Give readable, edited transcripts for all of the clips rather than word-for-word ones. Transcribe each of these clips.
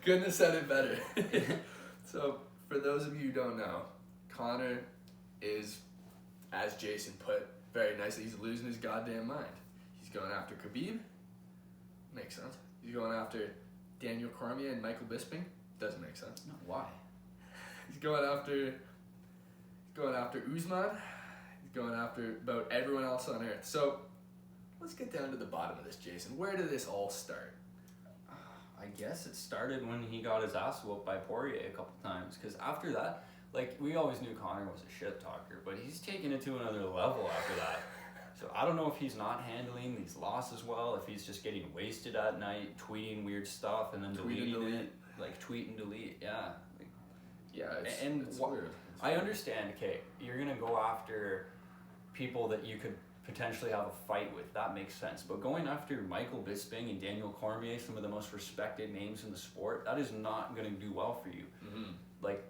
Couldn't have said it better. So, for those of you who don't know, Conor is, as Jason put very nicely, he's losing his goddamn mind. He's going after Khabib. Makes sense. He's going after Daniel Cormier and Michael Bisping. Doesn't make sense. No, why? He's going after Usman. He's going after about everyone else on earth. So, let's get down to the bottom of this, Jason. Where did this all start? I guess it started when he got his ass whooped by Poirier a couple times. Because after that, like, we always knew Conor was a shit talker, but he's taken it to another level after that. So I don't know if he's not handling these losses well, if he's just getting wasted at night, tweeting weird stuff and then deleting it. Like, tweet and delete, yeah. Like, Yeah, it's weird. I understand, okay, you're going to go after people that you could potentially have a fight with. That makes sense. But going after Michael Bisping and Daniel Cormier, some of the most respected names in the sport, that is not going to do well for you. Mm-hmm. Like,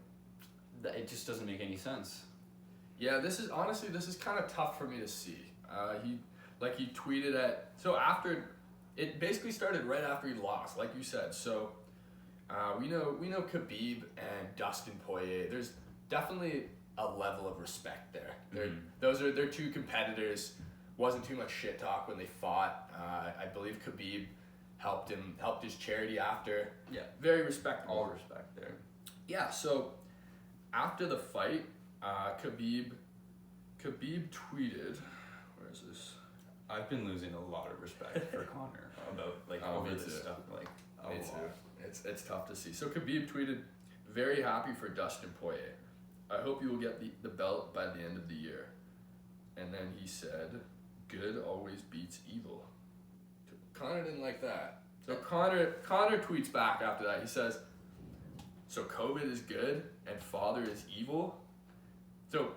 it just doesn't make any sense. Yeah, this is kind of tough for me to see. He tweeted at, so after, it basically started right after he lost, like you said. So we know Khabib and Dustin Poirier. There's definitely a level of respect there. They're two competitors. Wasn't too much shit talk when they fought. I believe Khabib helped his charity after. Yeah, very respectable. All respect there. Yeah. So after the fight, Khabib tweeted. Where is this? I've been losing a lot of respect for Conor about over this stuff. Like, a lot. It's tough to see. So Khabib tweeted, "Very happy for Dustin Poirier. I hope you will get the belt by the end of the year." And then he said, "Good always beats evil." Conor didn't like that. So Conor tweets back after that. He says, "So COVID is good and father is evil." So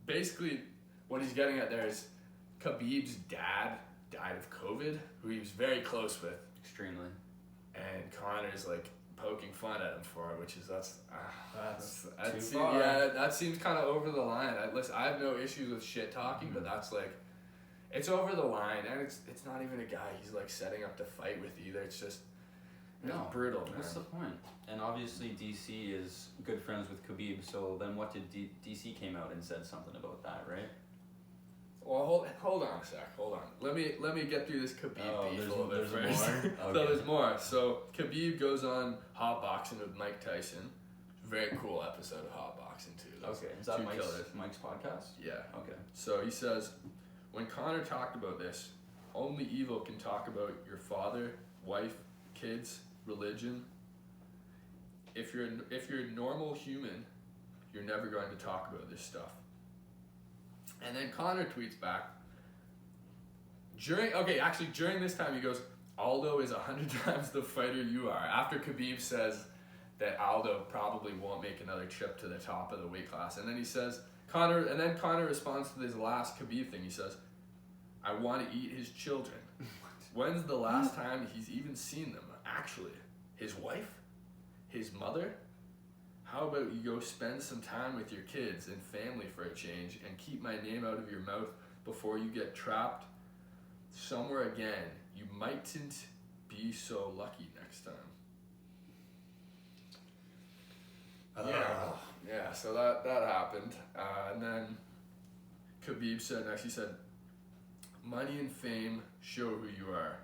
basically what he's getting at there is Khabib's dad died of COVID, who he was very close with. Extremely. And Conor's like poking fun at him for it, which is that's too far. Yeah, that seems kind of over the line. I have no issues with shit talking, but that's like, it's over the line, and it's not even a guy he's like setting up to fight with either. It's just it's brutal, man. What's the point? And obviously DC is good friends with Khabib, so then what did DC came out and said something about that, right? Well, hold on a sec. Hold on. Let me get through this Khabib beef a little bit first. More? Okay. So there's more. So Khabib goes on hotboxing with Mike Tyson. Very cool episode of hotboxing too. Okay. Is that Mike's podcast? Yeah. Okay. So he says, when Conor talked about this, only evil can talk about your father, wife, kids, religion. If you're a normal human, you're never going to talk about this stuff. And then Conor tweets back. During this time he goes, Aldo is 100 times the fighter you are. After Khabib says that Aldo probably won't make another trip to the top of the weight class. And then he says, Conor responds to this last Khabib thing. He says, I want to eat his children. When's the last time he's even seen them? Actually, his wife? His mother? How about you go spend some time with your kids and family for a change and keep my name out of your mouth before you get trapped somewhere again. You mightn't be so lucky next time. Yeah, so that happened. And then Khabib said next, he said, money and fame show who you are.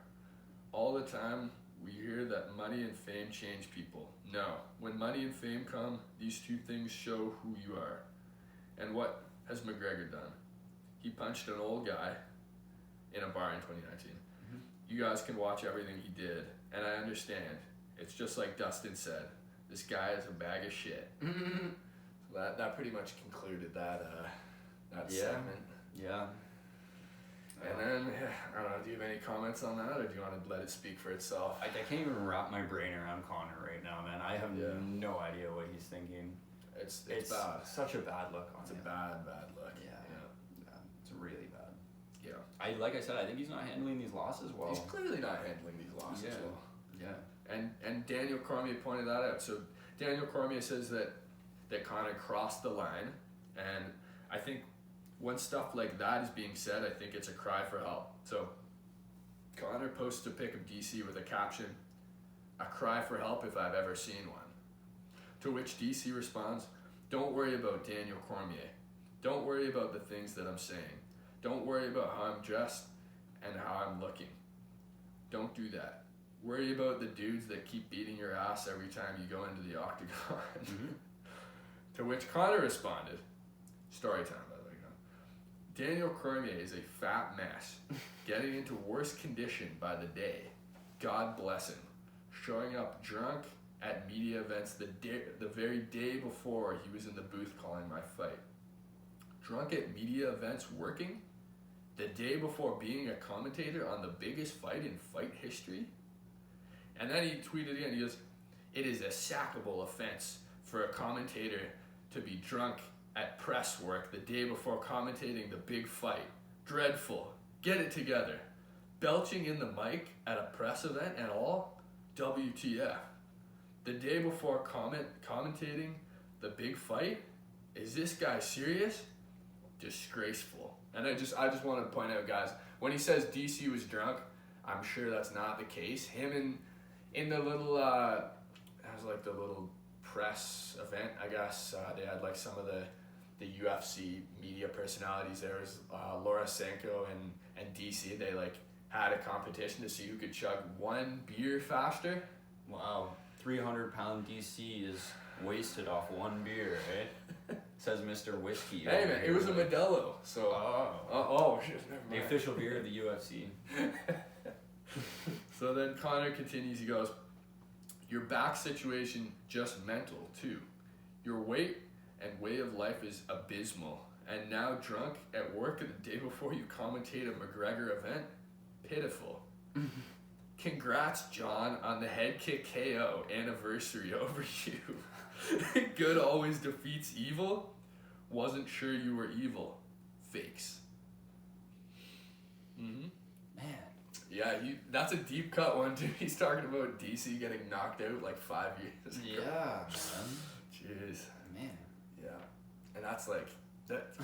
All the time we hear that money and fame change people. No, when money and fame come, these two things show who you are. And what has McGregor done? He punched an old guy in a bar in 2019. Mm-hmm. You guys can watch everything he did, and I understand. It's just like Dustin said, this guy is a bag of shit. Mm-hmm. So that pretty much concluded that segment. Yeah. And then, I don't know, do you have any comments on that, or do you want to let it speak for itself? I can't even wrap my brain around Conor right now, man. I have no idea what he's thinking. It's bad. Such a bad look on It's him. a bad look. Yeah. It's really bad. Yeah. Like I said, I think he's not handling these losses well. He's clearly not handling these losses well. Yeah. And Daniel Cormier pointed that out. So Daniel Cormier says that Conor crossed the line, and I think when stuff like that is being said, I think it's a cry for help. So Conor posts a pic of DC with a caption, A cry for help if I've ever seen one. To which DC responds, don't worry about Daniel Cormier. Don't worry about the things that I'm saying. Don't worry about how I'm dressed and how I'm looking. Don't do that. Worry about the dudes that keep beating your ass every time you go into the octagon. Mm-hmm. To which Conor responded, story time by the way, Daniel Cormier is a fat mess, getting into worse condition by the day. God bless him. Showing up drunk at media events the very day before he was in the booth calling my fight. Drunk at media events working? The day before being a commentator on the biggest fight in fight history? And then he tweeted again, he goes, it is a sackable offense for a commentator to be drunk at press work the day before commentating the big fight. Dreadful. Get it together. Belching in the mic at a press event and all? WTF. The day before commentating the big fight? Is this guy serious? Disgraceful. And I just want to point out, guys, when he says DC was drunk, I'm sure that's not the case. Him in the little, it was like the little press event, I guess. They had like some of the UFC media personalities. There was Laura Sanko and DC. They like had a competition to see who could chug one beer faster. Wow, 300-pound DC is wasted off one beer, eh? Says Mr. Whiskey. Hey man, it was a Modelo. So shit, never mind. The official beer of the UFC. So then Conor continues. He goes, "Your back situation just mental too. Your weight and way of life is abysmal. And now drunk at work the day before you commentate a McGregor event, pitiful." Congrats, John, on the head kick KO anniversary over you. Good always defeats evil. Wasn't sure you were evil. Fakes. Mm-hmm. Man. Yeah, that's a deep cut one too. He's talking about DC getting knocked out like 5 years ago. Yeah, man. Jeez. Man. Yeah. And that's like,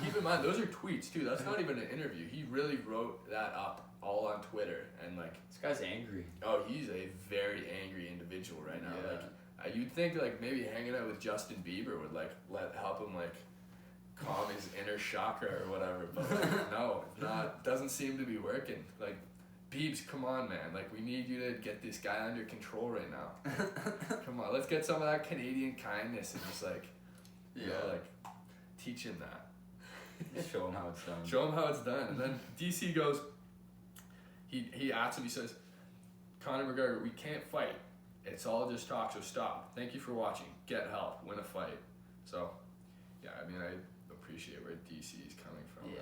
keep in mind, those are tweets too. That's not even an interview. He really wrote that up all on Twitter, and like, this guy's angry. Oh, he's a very angry individual right now. Yeah. Like, you'd think like maybe hanging out with Justin Bieber would like help him like calm his inner chakra or whatever. But like, no, doesn't seem to be working. Like, Biebs, come on, man. Like, we need you to get this guy under control right now. Come on, let's get some of that Canadian kindness and just like, you know, like teach him that. Just show him how it's done. Show him how it's done. And then DC goes, he asks him, he says, Conor McGregor, we can't fight. It's all just talk, so stop. Thank you for watching. Get help. Win a fight. So, yeah, I mean, I appreciate where DC is coming from. Yeah.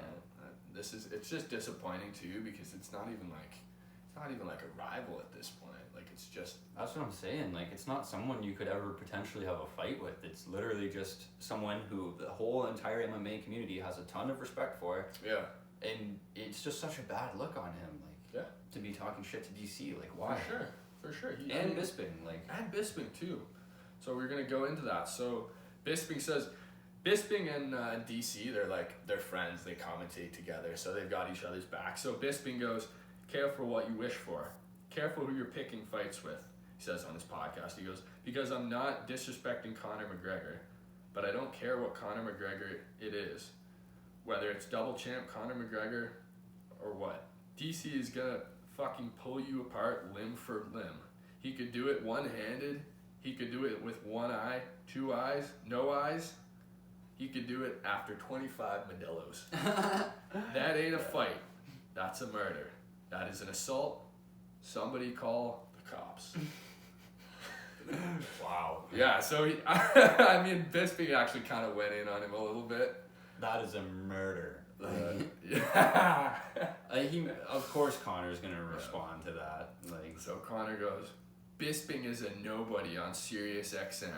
It's just disappointing too, because it's not even like a rival at this point. Like, it's just. That's what I'm saying. Like, it's not someone you could ever potentially have a fight with. It's literally just someone who the whole entire MMA community has a ton of respect for. Yeah. And it's just such a bad look on him. Like, yeah. To be talking shit to DC. Like, why? For sure. Bisping, like. And Bisping too. So we're gonna go into that. So Bisping says, Bisping and DC, they're friends. They commentate together, so they've got each other's back. So Bisping goes, careful what you wish for. Careful who you're picking fights with. He says on his podcast, he goes, because I'm not disrespecting Conor McGregor, but I don't care what Conor McGregor it is. Whether it's double champ Conor McGregor or what. DC is gonna fucking pull you apart limb for limb. He could do it one-handed. He could do it with one eye, 2 eyes, no eyes. He could do it after 25 Modelos. That ain't a fight. That's a murder. That is an assault. Somebody call the cops. Wow. Yeah, so I mean, Bisping actually kind of went in on him a little bit. That is a murder. Yeah. Of course Conor's going to respond to that. Like, so Conor goes, Bisping is a nobody on Sirius XM.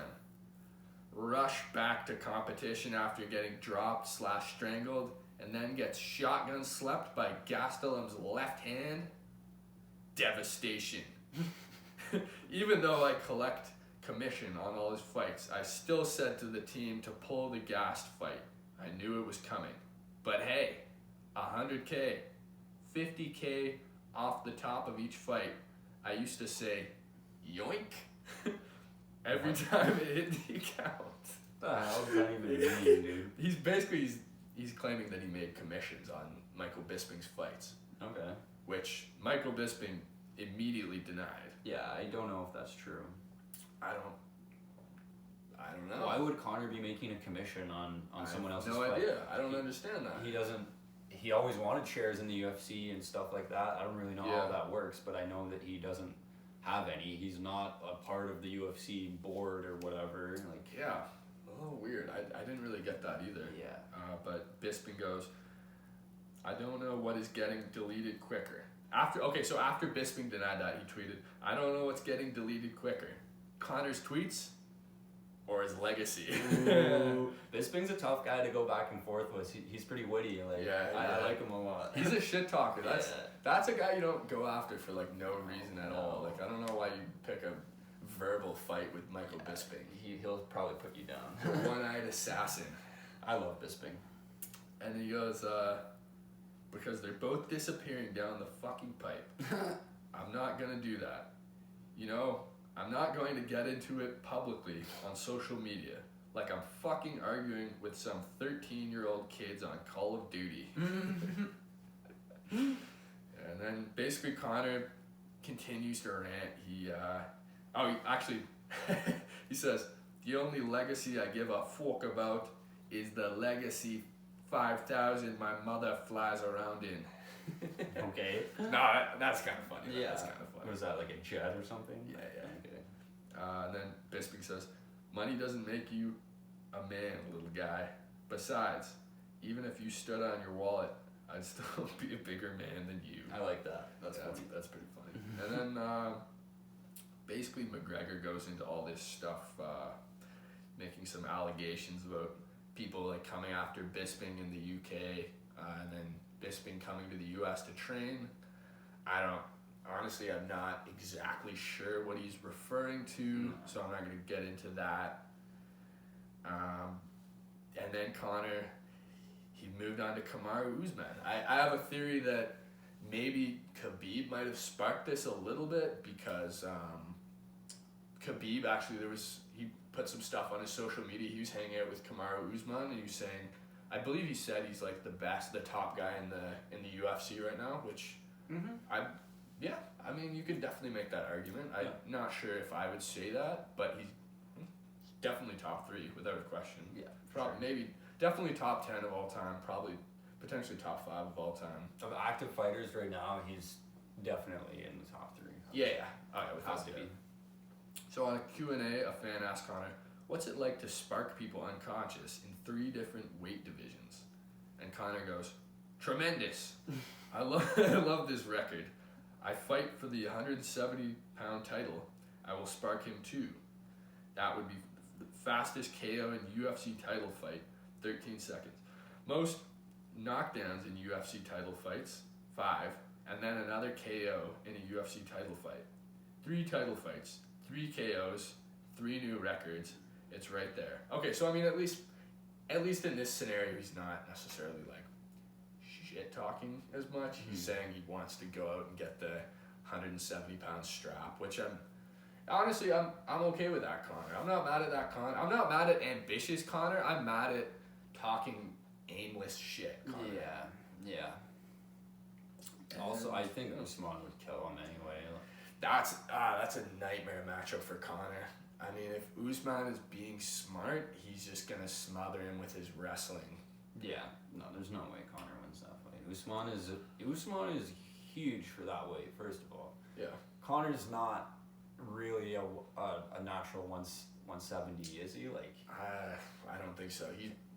Rush back to competition after getting dropped / strangled, and then gets shotgun slept by Gastelum's left hand. Devastation. Even though I collect commission on all his fights, I still said to the team to pull the Gast fight. I knew it was coming. But hey, 100K, 50K off the top of each fight. I used to say, yoink every time it hit the account. What the hell does that even mean, dude? He's claiming that he made commissions on Michael Bisping's fights. Okay. Which Michael Bisping immediately denied. Yeah, I don't know if that's true. I don't know. Why would Conor be making a commission on someone else's fight? No idea. I don't understand that. He doesn't. He always wanted shares in the UFC and stuff like that. I don't really know how that works, but I know that he doesn't have any. He's not a part of the UFC board or whatever. Like, yeah, a little weird. I didn't really get that either. Yeah. But Bisping goes, I don't know what is getting deleted quicker. After Bisping denied that, he tweeted, I don't know what's getting deleted quicker. Conor's tweets or his legacy. Bisping's a tough guy to go back and forth with. He's pretty witty. Like, I like him a lot. He's a shit talker. That's a guy you don't go after for like no reason at all. Like, I don't know why you pick a verbal fight with Michael Bisping. He'll probably put you down. The one-eyed assassin. I love Bisping. And he goes, because they're both disappearing down the fucking pipe. I'm not gonna do that. You know, I'm not going to get into it publicly on social media like I'm fucking arguing with some 13-year-old kids on Call of Duty. And then basically Conor continues to rant. He says, the only legacy I give a fuck about is the legacy 5,000 my mother flies around in. Okay. No, that's kind of funny. Yeah. That's kind of funny. Was that like a jet or something? Yeah. Okay. And then Bisping says, money doesn't make you a man, little guy. Besides, even if you stood on your wallet, I'd still be a bigger man than you. I like that. That's funny. That's pretty funny. And then basically McGregor goes into all this stuff, making some allegations about people like coming after Bisping in the UK, and then Bisping coming to the US to train. Honestly, I'm not exactly sure what he's referring to, so I'm not going to get into that. And then Conor, he moved on to Kamaru Usman. I have a theory that maybe Khabib might have sparked this a little bit because Khabib actually, he put some stuff on his social media. He was hanging out with Kamaru Usman, and he was saying, I believe he said he's like the top guy in the UFC right now, which I mean, you could definitely make that argument. I'm not sure if I would say that, but he's definitely top 3 without a question. Yeah, maybe definitely top 10 of all time, probably potentially top 5 of all time. Of active fighters right now, he's definitely in the top 3. Yeah. Has to be. So on a Q&A, a fan asked Conor, what's it like to spark people unconscious in 3 different weight divisions? And Conor goes, tremendous. I love this record. I fight for the 170-pound title. I will spark him too. That would be the fastest KO in UFC title fight, 13 seconds. Most knockdowns in UFC title fights, 5, and then another KO in a UFC title fight. 3 title fights, 3 KOs, 3 new records. It's right there. Okay, so I mean, at least in this scenario, he's not necessarily like shit talking as much. He's saying he wants to go out and get the 170-pound strap, which I'm okay with that, Conor. I'm not mad at that, Conor. I'm not mad at ambitious Conor. I'm mad at talking aimless shit, Conor. Yeah. Also, I think Usman would kill him anyway. That's a nightmare matchup for Conor. I mean, if Usman is being smart, he's just gonna smother him with his wrestling. Yeah, no, there's no way Conor wins that fight. Usman is huge for that weight. First of all, yeah. Conor's not really a natural 170, is he? Like, I don't think so.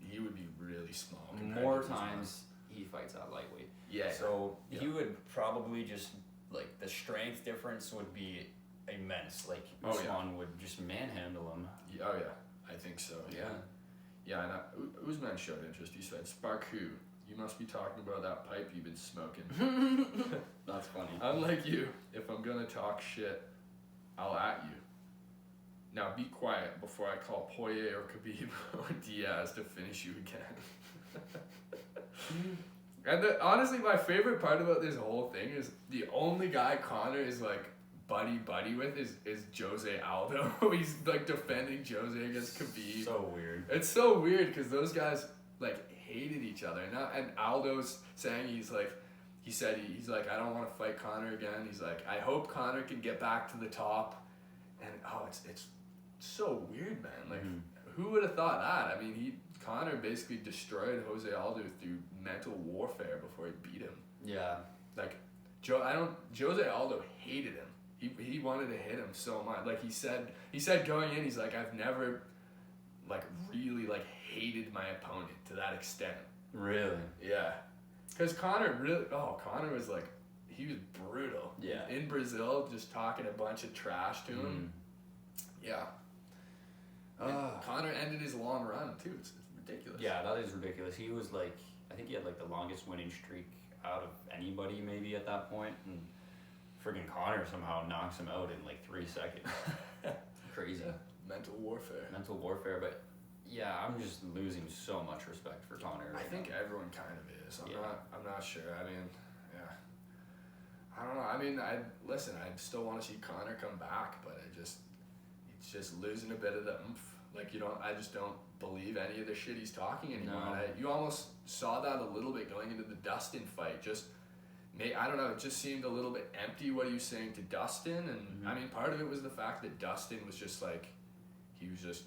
He would be really small. More times he fights at lightweight. Yeah. So he would probably just like the strength difference would be immense. Like Usman would just manhandle him. Oh yeah, I think so. Yeah. And Usman showed interest. He said, "Spark who? You must be talking about that pipe you've been smoking." That's funny. Unlike you, if I'm gonna talk shit, I'll at you. Now be quiet before I call Poirier or Khabib or Diaz to finish you again. And honestly, my favorite part about this whole thing is the only guy Conor is like buddy with is Jose Aldo. He's like defending Jose against Khabib. So weird. It's so weird because those guys like hated each other. And Aldo's saying he's like I don't want to fight Conor again. He's like, I hope Conor can get back to the top. And it's so weird, man. Like who would have thought that? I mean, Conor basically destroyed Jose Aldo through mental warfare before he beat him. Yeah. Like Jose Aldo hated him. He wanted to hit him so much. Like he said going in, he's like, I've never like really like hated my opponent to that extent. Really? Yeah. Because Conor was like, he was brutal. Yeah. In Brazil, just talking a bunch of trash to him. Yeah. Conor ended his long run too. It's ridiculous. Yeah, that is ridiculous. He was like, I think he had like the longest winning streak out of anybody maybe at that point, and friggin' Conor somehow knocks him out in like 3 seconds. Crazy. Yeah. Mental warfare. But yeah, I'm just losing so much respect for Conor. I think everyone kind of is. I'm not sure. I mean, yeah. I don't know. I mean, I still want to see Conor come back, but it's just losing a bit of the oomph. Like I just don't believe any of the shit he's talking anymore. No. You almost saw that a little bit going into the Dustin fight. I don't know, it just seemed a little bit empty what he was saying to Dustin, and I mean, part of it was the fact that Dustin was just like, he was just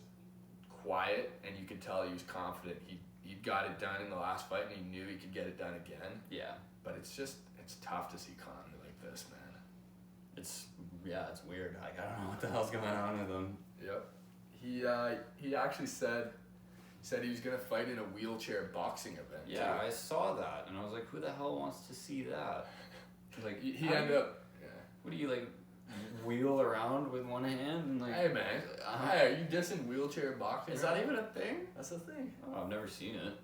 quiet, and you could tell he was confident. He got it done in the last fight, and he knew he could get it done again. Yeah. But it's tough to see Conor like this, man. It's weird. Like, I don't know what the hell's going on with him. Yep. He actually said he was gonna fight in a wheelchair boxing event. Yeah, too. I saw that, and I was like, who the hell wants to see that? Like, he ended up. Yeah. What do you like? Wheel around with one hand and like. Hey man, hey, are you dissing wheelchair boxing? Is that even a thing? That's a thing. Oh, I've never seen it.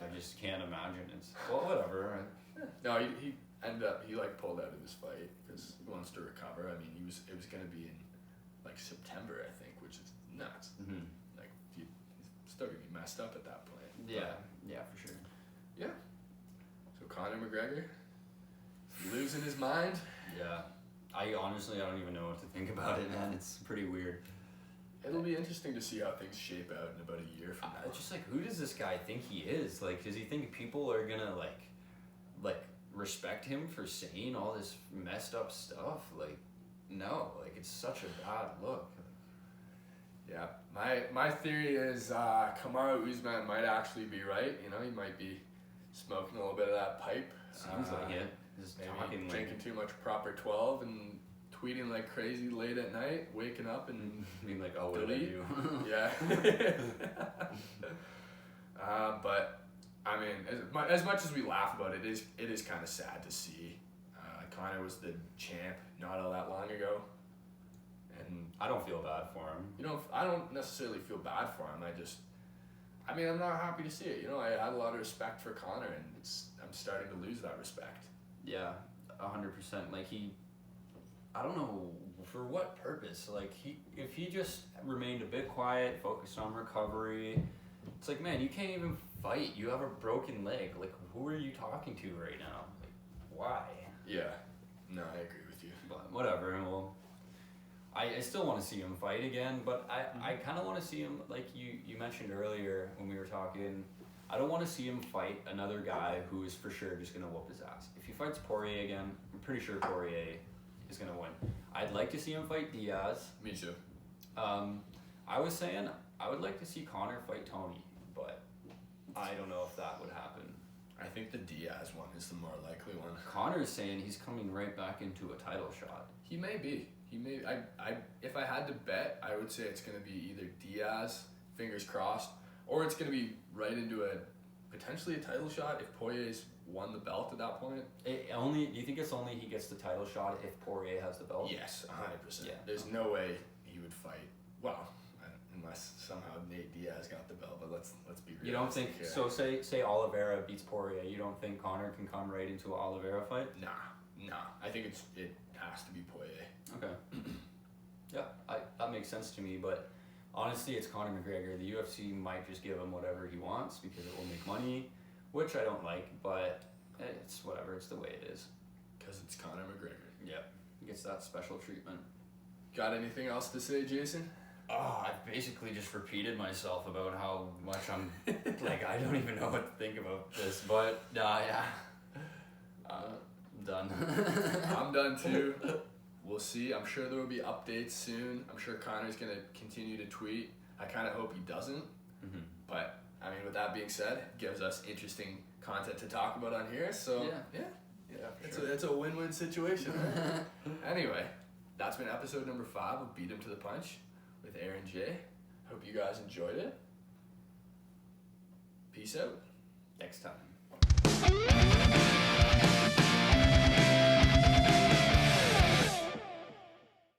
I just can't imagine. It's whatever. No, he ended up he pulled out of this fight because he wants to recover. I mean, it was gonna be in like September, I think, which is nuts. Mm-hmm. Like he's still gonna be messed up at that point. Yeah, for sure. Yeah. So Conor McGregor losing his mind. Yeah. I don't even know what to think about it, man. It's pretty weird. It'll be interesting to see how things shape out in about a year from now. Just like, who does this guy think he is? Like, does he think people are gonna like respect him for saying all this messed up stuff? Like, no. Like, it's such a bad look. Yeah, my theory is Kamaru Usman might actually be right. He might be smoking a little bit of that pipe. Seems like it. Just maybe drinking too much Proper 12 and tweeting like crazy late at night, waking up and being like, oh, what did I do? Yeah. But I mean, as much as we laugh about it, it is kind of sad to see. Conor was the champ not all that long ago. And I don't feel bad for him. I don't necessarily feel bad for him. I'm not happy to see it. I had a lot of respect for Conor, and I'm starting to lose that respect. Yeah, 100%. Like I don't know for what purpose. Like if he just remained a bit quiet, focused on recovery, it's like, man, you can't even fight. You have a broken leg. Like, who are you talking to right now? Like, why? Yeah. No, I agree with you. But whatever. Well, I still want to see him fight again, but I kind of want to see him, like you mentioned earlier when we were talking, I don't want to see him fight another guy who is for sure just going to whoop his ass. If he fights Poirier again, I'm pretty sure Poirier is going to win. I'd like to see him fight Diaz. Me too. I was saying I would like to see Conor fight Tony, but I don't know if that would happen. I think the Diaz one is the more likely one. Conor's saying he's coming right back into a title shot. He may be. If I had to bet, I would say it's going to be either Diaz, fingers crossed, or it's going to be right into potentially a title shot if Poirier's won the belt at that point. Do you think it's only he gets the title shot if Poirier has the belt? Yes, 100%. Yeah. There's no way he would fight. Well, unless somehow Nate Diaz got the belt, but let's be real. You don't think here. So? Say Oliveira beats Poirier. You don't think Conor can come right into an Oliveira fight? Nah. I think it has to be Poirier. Okay. Yeah, that makes sense to me, but honestly, it's Conor McGregor. The UFC might just give him whatever he wants because it will make money, which I don't like, but it's whatever. It's the way it is. Because it's Conor McGregor. Yep. gets that special treatment. Got anything else to say, Jason? Oh, I've basically just repeated myself about how much I'm like I don't even know what to think about this, but yeah, I'm done. I'm done too. We'll see. I'm sure there will be updates soon. I'm sure Conor's gonna continue to tweet. I kind of hope he doesn't. Mm-hmm. But I mean, with that being said, it gives us interesting content to talk about on here. So yeah, it's a win-win situation. Right? Anyway, that's been episode number 5 of Beat Him to the Punch with Aaron J. Hope you guys enjoyed it. Peace out. Next time.